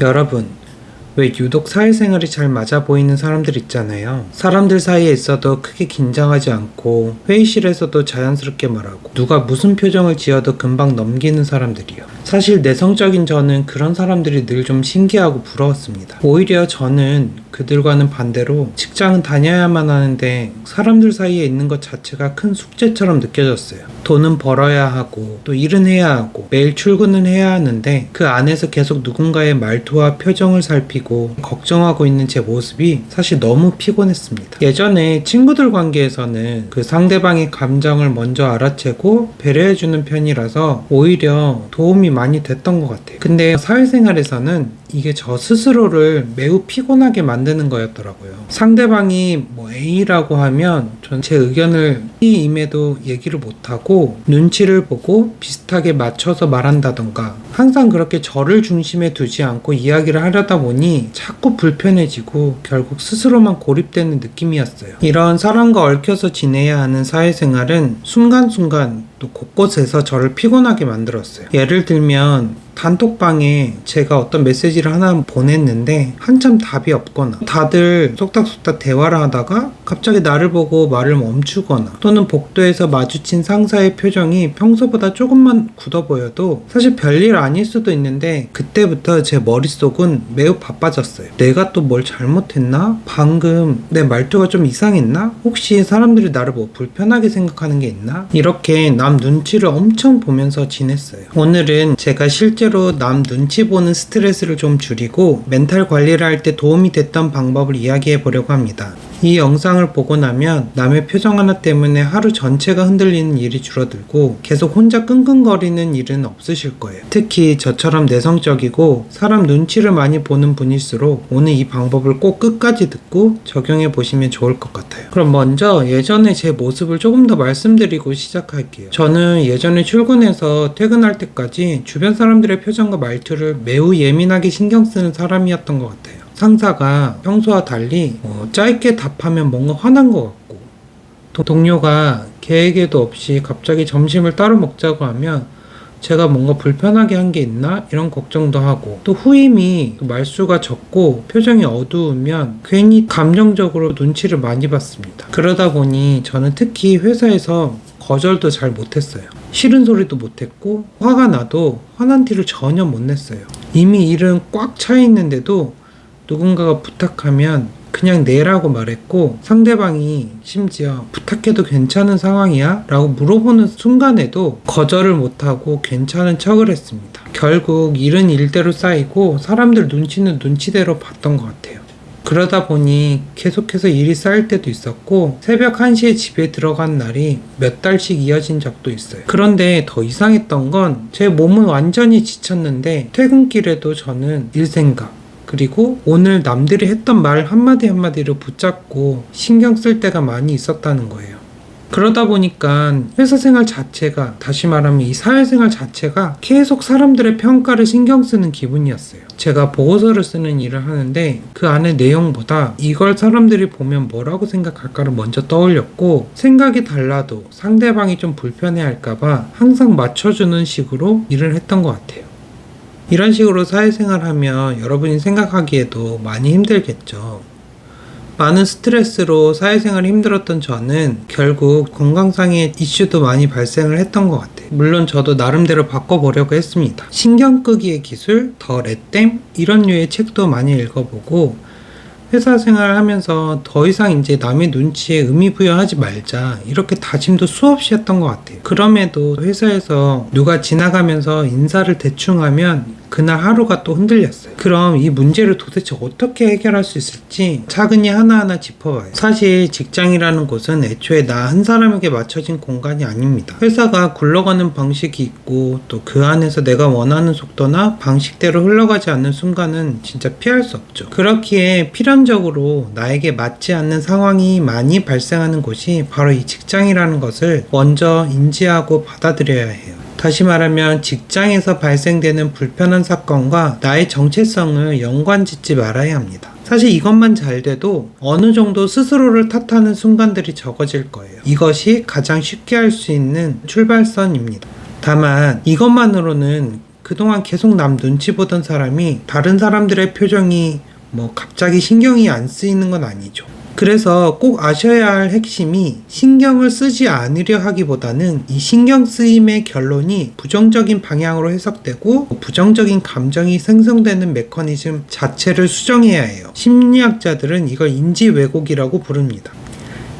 여러분, 왜 유독 사회생활이 잘 맞아 보이는 사람들 있잖아요. 사람들 사이에 있어도 크게 긴장하지 않고 회의실에서도 자연스럽게 말하고 누가 무슨 표정을 지어도 금방 넘기는 사람들이요. 사실 내성적인 저는 그런 사람들이 늘 좀 신기하고 부러웠습니다. 오히려 저는 그들과는 반대로 직장은 다녀야만 하는데 사람들 사이에 있는 것 자체가 큰 숙제처럼 느껴졌어요. 돈은 벌어야 하고 또 일은 해야 하고 매일 출근은 해야 하는데 그 안에서 계속 누군가의 말투와 표정을 살피고 걱정하고 있는 제 모습이 사실 너무 피곤했습니다. 예전에 친구들 관계에서는 그 상대방의 감정을 먼저 알아채고 배려해주는 편이라서 오히려 도움이 많이 됐던 것 같아요. 근데 사회생활에서는 이게 저 스스로를 매우 피곤하게 만드는 거였더라고요. 상대방이 A라고 하면 전 제 의견을 B임에도 얘기를 못하고 눈치를 보고 비슷하게 맞춰서 말한다던가 항상 그렇게 저를 중심에 두지 않고 이야기를 하려다 보니 자꾸 불편해지고 결국 스스로만 고립되는 느낌이었어요. 이런 사람과 얽혀서 지내야 하는 사회생활은 순간순간 또 곳곳에서 저를 피곤하게 만들었어요. 예를 들면 단톡방에 제가 어떤 메시지를 하나 보냈는데 한참 답이 없거나 다들 속닥속닥 대화를 하다가 갑자기 나를 보고 말을 멈추거나 또는 복도에서 마주친 상사의 표정이 평소보다 조금만 굳어 보여도 사실 별일 아닐 수도 있는데 그때부터 제 머릿속은 매우 바빠졌어요. 내가 또 뭘 잘못했나? 방금 내 말투가 좀 이상했나? 혹시 사람들이 나를 뭐 불편하게 생각하는 게 있나? 이렇게 남 눈치를 엄청 보면서 지냈어요. 오늘은 제가 실제로 남 눈치 보는 스트레스를 좀 줄이고 멘탈 관리를 할 때 도움이 됐던 방법을 이야기해 보려고 합니다. 이 영상을 보고 나면 남의 표정 하나 때문에 하루 전체가 흔들리는 일이 줄어들고 계속 혼자 끙끙거리는 일은 없으실 거예요. 특히 저처럼 내성적이고 사람 눈치를 많이 보는 분일수록 오늘 이 방법을 꼭 끝까지 듣고 적용해 보시면 좋을 것 같아요. 그럼 먼저 예전에 제 모습을 조금 더 말씀드리고 시작할게요. 저는 예전에 출근해서 퇴근할 때까지 주변 사람들의 표정과 말투를 매우 예민하게 신경 쓰는 사람이었던 것 같아요. 상사가 평소와 달리 짧게 답하면 뭔가 화난 것 같고 동료가 계획에도 없이 갑자기 점심을 따로 먹자고 하면 제가 뭔가 불편하게 한 게 있나? 이런 걱정도 하고 또 후임이 말수가 적고 표정이 어두우면 괜히 감정적으로 눈치를 많이 봤습니다. 그러다 보니 저는 특히 회사에서 거절도 잘 못했어요. 싫은 소리도 못했고 화가 나도 화난 티를 전혀 못 냈어요. 이미 일은 꽉 차 있는데도 누군가가 부탁하면 그냥 내라고 말했고 상대방이 심지어 부탁해도 괜찮은 상황이야? 라고 물어보는 순간에도 거절을 못하고 괜찮은 척을 했습니다. 결국 일은 일대로 쌓이고 사람들 눈치는 눈치대로 봤던 것 같아요. 그러다 보니 계속해서 일이 쌓일 때도 있었고 새벽 1시에 집에 들어간 날이 몇 달씩 이어진 적도 있어요. 그런데 더 이상했던 건 제 몸은 완전히 지쳤는데 퇴근길에도 저는 일 생각 그리고 오늘 남들이 했던 말 한마디 한마디를 붙잡고 신경 쓸 때가 많이 있었다는 거예요. 그러다 보니까 회사 생활 자체가, 다시 말하면 이 사회생활 자체가 계속 사람들의 평가를 신경 쓰는 기분이었어요. 제가 보고서를 쓰는 일을 하는데 그 안에 내용보다 이걸 사람들이 보면 뭐라고 생각할까를 먼저 떠올렸고 생각이 달라도 상대방이 좀 불편해할까봐 항상 맞춰주는 식으로 일을 했던 것 같아요. 이런 식으로 사회생활 하면 여러분이 생각하기에도 많이 힘들겠죠. 많은 스트레스로 사회생활이 힘들었던 저는 결국 건강상의 이슈도 많이 발생을 했던 것 같아요. 물론 저도 나름대로 바꿔보려고 했습니다. 신경 끄기의 기술, 더 레댐 이런 류의 책도 많이 읽어보고 회사 생활을 하면서 더 이상 이제 남의 눈치에 의미 부여하지 말자 이렇게 다짐도 수없이 했던 것 같아요. 그럼에도 회사에서 누가 지나가면서 인사를 대충 하면 그날 하루가 또 흔들렸어요. 그럼 이 문제를 도대체 어떻게 해결할 수 있을지 차근히 하나하나 짚어봐요. 사실 직장이라는 곳은 애초에 나 한 사람에게 맞춰진 공간이 아닙니다. 회사가 굴러가는 방식이 있고 또 그 안에서 내가 원하는 속도나 방식대로 흘러가지 않는 순간은 진짜 피할 수 없죠. 그렇기에 필연적으로 나에게 맞지 않는 상황이 많이 발생하는 곳이 바로 이 직장이라는 것을 먼저 인지하고 받아들여야 해요. 다시 말하면 직장에서 발생되는 불편한 사건과 나의 정체성을 연관짓지 말아야 합니다. 사실 이것만 잘 돼도 어느 정도 스스로를 탓하는 순간들이 적어질 거예요. 이것이 가장 쉽게 할 수 있는 출발선입니다. 다만 이것만으로는 그동안 계속 남 눈치 보던 사람이 다른 사람들의 표정이 갑자기 신경이 안 쓰이는 건 아니죠. 그래서 꼭 아셔야 할 핵심이 신경을 쓰지 않으려 하기보다는 이 신경 쓰임의 결론이 부정적인 방향으로 해석되고 부정적인 감정이 생성되는 메커니즘 자체를 수정해야 해요. 심리학자들은 이걸 인지 왜곡이라고 부릅니다.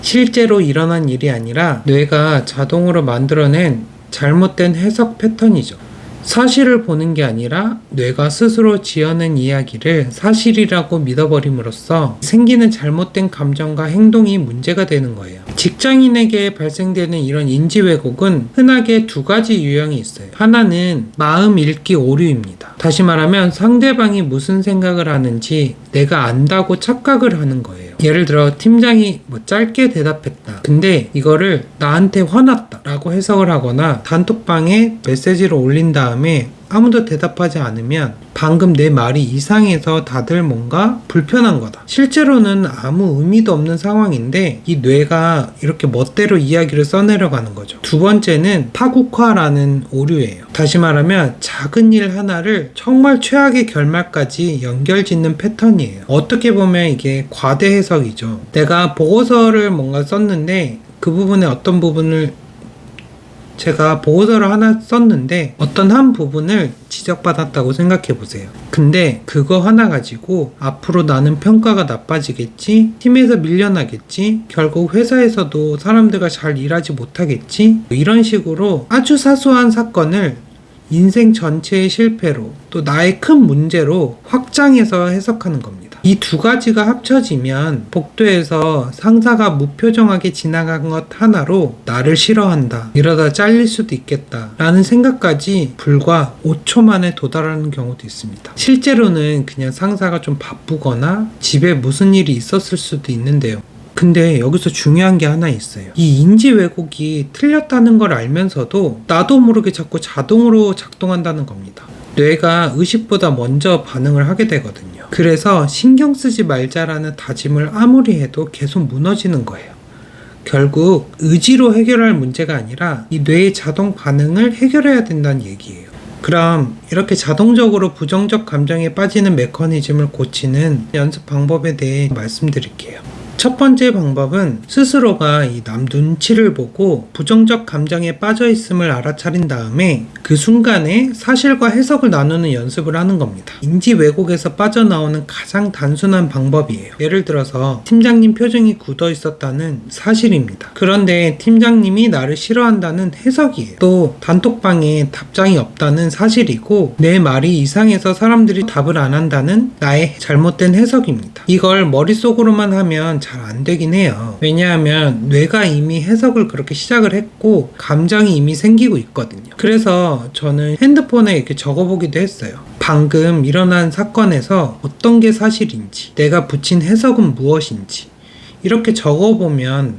실제로 일어난 일이 아니라 뇌가 자동으로 만들어낸 잘못된 해석 패턴이죠. 사실을 보는 게 아니라 뇌가 스스로 지어낸 이야기를 사실이라고 믿어버림으로써 생기는 잘못된 감정과 행동이 문제가 되는 거예요. 직장인에게 발생되는 이런 인지 왜곡은 흔하게 두 가지 유형이 있어요. 하나는 마음 읽기 오류입니다. 다시 말하면 상대방이 무슨 생각을 하는지 내가 안다고 착각을 하는 거예요. 예를 들어 팀장이 짧게 대답했다. 근데 이거를 나한테 화났다 라고 해석을 하거나 단톡방에 메시지를 올린 다음에 아무도 대답하지 않으면 방금 내 말이 이상해서 다들 뭔가 불편한 거다. 실제로는 아무 의미도 없는 상황인데 이 뇌가 이렇게 멋대로 이야기를 써내려가는 거죠. 두 번째는 파국화라는 오류예요. 다시 말하면 작은 일 하나를 정말 최악의 결말까지 연결짓는 패턴이에요. 어떻게 보면 이게 과대 해석이죠. 내가 보고서를 뭔가 썼는데 그 부분에 어떤 부분을 제가 보고서를 하나 썼는데 어떤 한 부분을 지적받았다고 생각해 보세요. 근데 그거 하나 가지고 앞으로 나는 평가가 나빠지겠지, 팀에서 밀려나겠지, 결국 회사에서도 사람들과 잘 일하지 못하겠지, 이런 식으로 아주 사소한 사건을 인생 전체의 실패로 또 나의 큰 문제로 확장해서 해석하는 겁니다. 이 두 가지가 합쳐지면 복도에서 상사가 무표정하게 지나간 것 하나로 나를 싫어한다, 이러다 잘릴 수도 있겠다 라는 생각까지 불과 5초 만에 도달하는 경우도 있습니다. 실제로는 그냥 상사가 좀 바쁘거나 집에 무슨 일이 있었을 수도 있는데요. 근데 여기서 중요한 게 하나 있어요. 이 인지 왜곡이 틀렸다는 걸 알면서도 나도 모르게 자꾸 자동으로 작동한다는 겁니다. 뇌가 의식보다 먼저 반응을 하게 되거든요. 그래서 신경 쓰지 말자라는 다짐을 아무리 해도 계속 무너지는 거예요. 결국 의지로 해결할 문제가 아니라 이 뇌의 자동 반응을 해결해야 된다는 얘기예요. 그럼 이렇게 자동적으로 부정적 감정에 빠지는 메커니즘을 고치는 연습 방법에 대해 말씀드릴게요. 첫 번째 방법은 스스로가 이 남 눈치를 보고 부정적 감정에 빠져 있음을 알아차린 다음에 그 순간에 사실과 해석을 나누는 연습을 하는 겁니다. 인지 왜곡에서 빠져나오는 가장 단순한 방법이에요. 예를 들어서 팀장님 표정이 굳어 있었다는 사실입니다. 그런데 팀장님이 나를 싫어한다는 해석이에요. 또 단톡방에 답장이 없다는 사실이고 내 말이 이상해서 사람들이 답을 안 한다는 나의 잘못된 해석입니다. 이걸 머릿속으로만 하면 잘 안 되긴 해요. 왜냐하면 뇌가 이미 해석을 그렇게 시작을 했고 감정이 이미 생기고 있거든요. 그래서 저는 핸드폰에 이렇게 적어보기도 했어요. 방금 일어난 사건에서 어떤 게 사실인지, 내가 붙인 해석은 무엇인지 이렇게 적어보면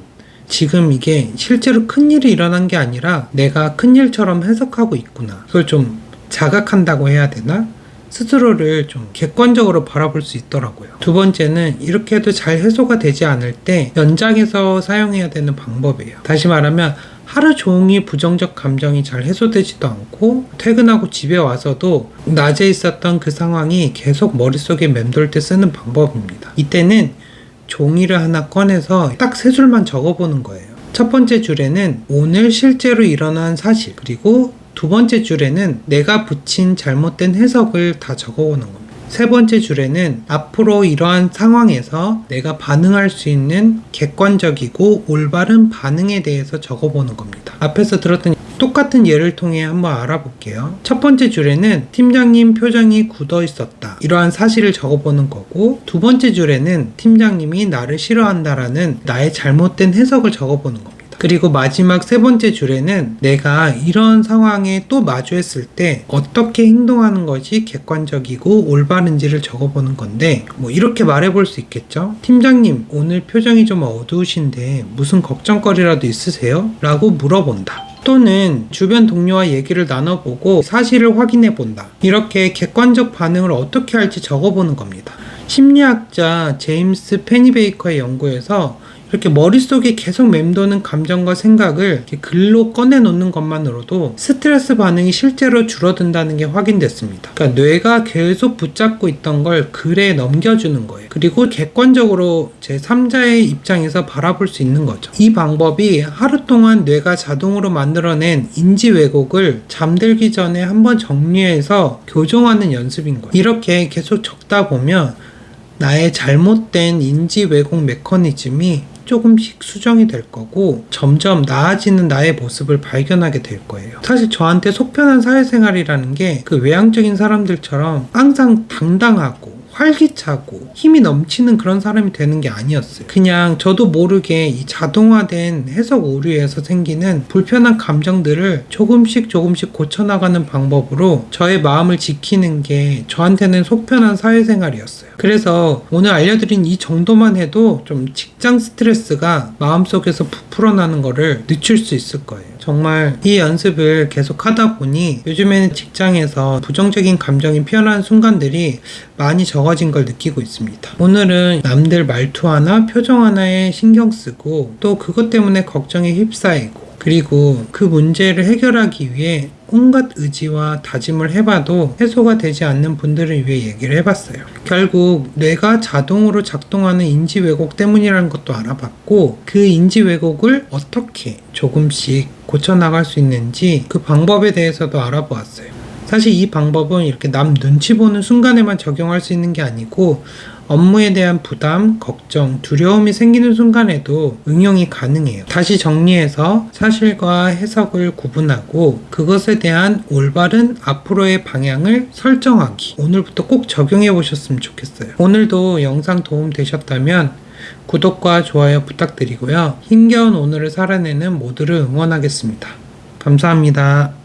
지금 이게 실제로 큰일이 일어난 게 아니라 내가 큰일처럼 해석하고 있구나, 그걸 좀 자각한다고 해야 되나? 스스로를 좀 객관적으로 바라볼 수 있더라고요. 두 번째는 이렇게 해도 잘 해소가 되지 않을 때 연장해서 사용해야 되는 방법이에요. 다시 말하면 하루 종일 부정적 감정이 잘 해소되지도 않고 퇴근하고 집에 와서도 낮에 있었던 그 상황이 계속 머릿속에 맴돌 때 쓰는 방법입니다. 이때는 종이를 하나 꺼내서 딱 세 줄만 적어보는 거예요. 첫 번째 줄에는 오늘 실제로 일어난 사실, 그리고 두 번째 줄에는 내가 붙인 잘못된 해석을 다 적어보는 겁니다. 세 번째 줄에는 앞으로 이러한 상황에서 내가 반응할 수 있는 객관적이고 올바른 반응에 대해서 적어보는 겁니다. 앞에서 들었던 똑같은 예를 통해 한번 알아볼게요. 첫 번째 줄에는 팀장님 표정이 굳어 있었다, 이러한 사실을 적어보는 거고, 두 번째 줄에는 팀장님이 나를 싫어한다라는 나의 잘못된 해석을 적어보는 겁니다. 그리고 마지막 세 번째 줄에는 내가 이런 상황에 또 마주했을 때 어떻게 행동하는 것이 객관적이고 올바른지를 적어보는 건데, 이렇게 말해볼 수 있겠죠? 팀장님, 오늘 표정이 좀 어두우신데 무슨 걱정거리라도 있으세요? 라고 물어본다. 또는 주변 동료와 얘기를 나눠보고 사실을 확인해본다. 이렇게 객관적 반응을 어떻게 할지 적어보는 겁니다. 심리학자 제임스 페니베이커의 연구에서 이렇게 머릿속에 계속 맴도는 감정과 생각을 이렇게 글로 꺼내놓는 것만으로도 스트레스 반응이 실제로 줄어든다는 게 확인됐습니다. 그러니까 뇌가 계속 붙잡고 있던 걸 글에 넘겨주는 거예요. 그리고 객관적으로 제3자의 입장에서 바라볼 수 있는 거죠. 이 방법이 하루 동안 뇌가 자동으로 만들어낸 인지 왜곡을 잠들기 전에 한번 정리해서 교정하는 연습인 거예요. 이렇게 계속 적다 보면 나의 잘못된 인지 왜곡 메커니즘이 조금씩 수정이 될 거고 점점 나아지는 나의 모습을 발견하게 될 거예요. 사실 저한테 속편한 사회생활이라는 게 그 외향적인 사람들처럼 항상 당당하고 활기차고 힘이 넘치는 그런 사람이 되는 게 아니었어요. 그냥 저도 모르게 이 자동화된 해석 오류에서 생기는 불편한 감정들을 조금씩 고쳐나가는 방법으로 저의 마음을 지키는 게 저한테는 속편한 사회생활이었어요. 그래서 오늘 알려드린 이 정도만 해도 좀 직장 스트레스가 마음속에서 부풀어나는 거를 늦출 수 있을 거예요. 정말 이 연습을 계속 하다 보니 요즘에는 직장에서 부정적인 감정이 피어나는 순간들이 많이 적어진 걸 느끼고 있습니다. 오늘은 남들 말투 하나, 표정 하나에 신경 쓰고 또 그것 때문에 걱정에 휩싸이고 그리고 그 문제를 해결하기 위해 온갖 의지와 다짐을 해봐도 해소가 되지 않는 분들을 위해 얘기를 해봤어요. 결국 뇌가 자동으로 작동하는 인지 왜곡 때문이라는 것도 알아봤고 그 인지 왜곡을 어떻게 조금씩 고쳐나갈 수 있는지 그 방법에 대해서도 알아보았어요. 사실 이 방법은 이렇게 남 눈치 보는 순간에만 적용할 수 있는 게 아니고 업무에 대한 부담, 걱정, 두려움이 생기는 순간에도 응용이 가능해요. 다시 정리해서 사실과 해석을 구분하고 그것에 대한 올바른 앞으로의 방향을 설정하기. 오늘부터 꼭 적용해 보셨으면 좋겠어요. 오늘도 영상 도움 되셨다면 구독과 좋아요 부탁드리고요. 힘겨운 오늘을 살아내는 모두를 응원하겠습니다. 감사합니다.